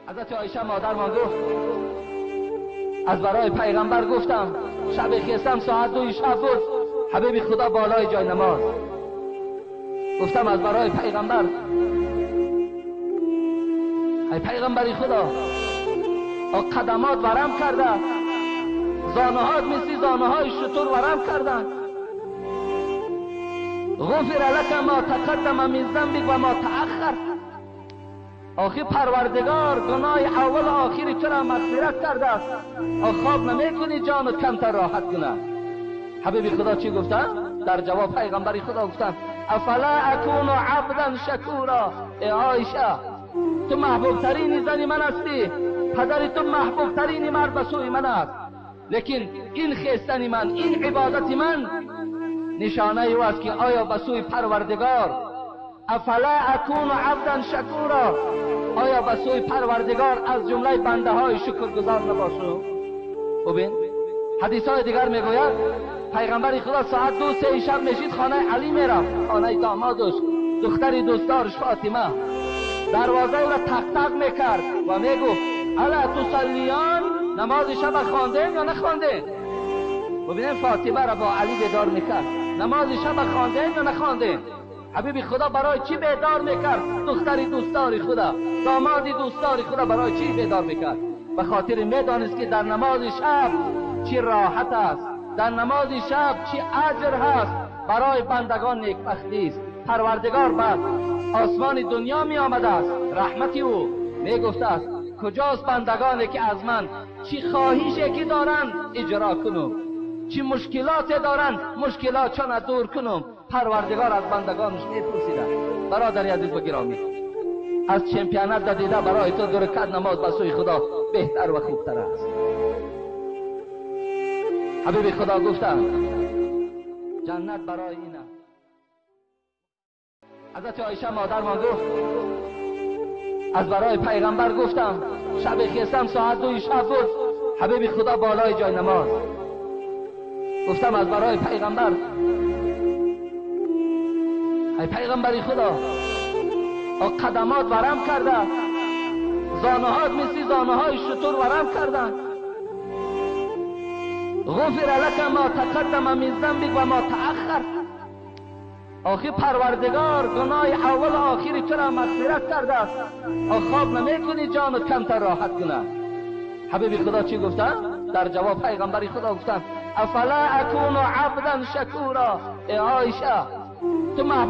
حضرت عایشه مادرمان گفت از برای پیغمبر گفتم شب خیستم ساعت 2 شب بود حبیب خدا بالای جای نماز. گفتم از برای پیغمبر ای پیغمبری خدا قدمات ورم کرده، زانوهات مثل زانوهای شتر ورم کردن. غفر لك ما تقدم من ذنبك و ما تأخر. آخی پروردگار گناه اول و آخری تو را مغفرت کرده است. خواب نمیکنی جانت کمتر راحت کنه. حبیب خدا چی گفتن؟ در جواب پیغمبری خدا گفتن افلا اکون عبدا شکورا. ای عایشه تو محبوب ترین زن من هستی، پدر تو محبوب ترین مرد به سوی من است، لیکن این خیستن من، این عبادت من نشانه او است که آیا به سوی پروردگار افلا اکون عبدا شکورا، آیا به سوی پروردگار از جمله بنده های شکرگزار نباشم؟ ببین حدیث های دیگر میگوید پیغمبر خدا ساعت 2-3 شب میشید خانه علی میرفت، خانه دامادش، دختر دوستدارش فاطمه. دروازه او را تق تق میکرد و میگفت الا تصلیان، نماز شب خواندین یا نخواندین؟ ببینید فاطمه را با علی بیدار میکرد، نماز شب خواندین یا نخواندین؟ حبیب خدا برای چی بیدار میکرد؟ دختر دوستدار خدا، داماد دوستدار خدا برای چی بیدار میکرد؟ به خاطر میدانست که در نماز شب چی راحت است، در نماز شب چی اجر هست برای بندگان نیکبختی است. پروردگار بعد آسمان دنیا می آمده است، رحمتی او می گفته است کجاست بندگانی که از من چی خواهشی که دارن اجرا کنم، چی مشکلاتی دارن مشکلات چون دور کنم. پروردگار از بندگانش می پرسیده. برادر عزیز و گرامی، از چمپیونات دادیده برای تو 2 رکعت نماز به سوی خدا بهتر و خوبتر است. حبیب خدا گفتن جنت برای این است. حضرت عایشه مادرمان گفت از برای پیغمبر گفتم شب خیستم ساعت 2 شب بود حبیب خدا بالای جای نماز. گفتم از برای پیغمبر ای پیغمبری خدا قدمات ورم کرده، زانوهات مثل زانوهای شتر ورم کردن. غفر لك ما تقدم من ذنبك و ما تأخر. آخی پروردگار گناه اول و آخری تو را مغفرت کرده است. خواب نمیکنی جانت کمتر راحت کنه. حبیب خدا چی گفتن؟ در جواب پیغمبری خدا گفتن افلا اکون عبدا شکورا. ای عایشه تو محبوب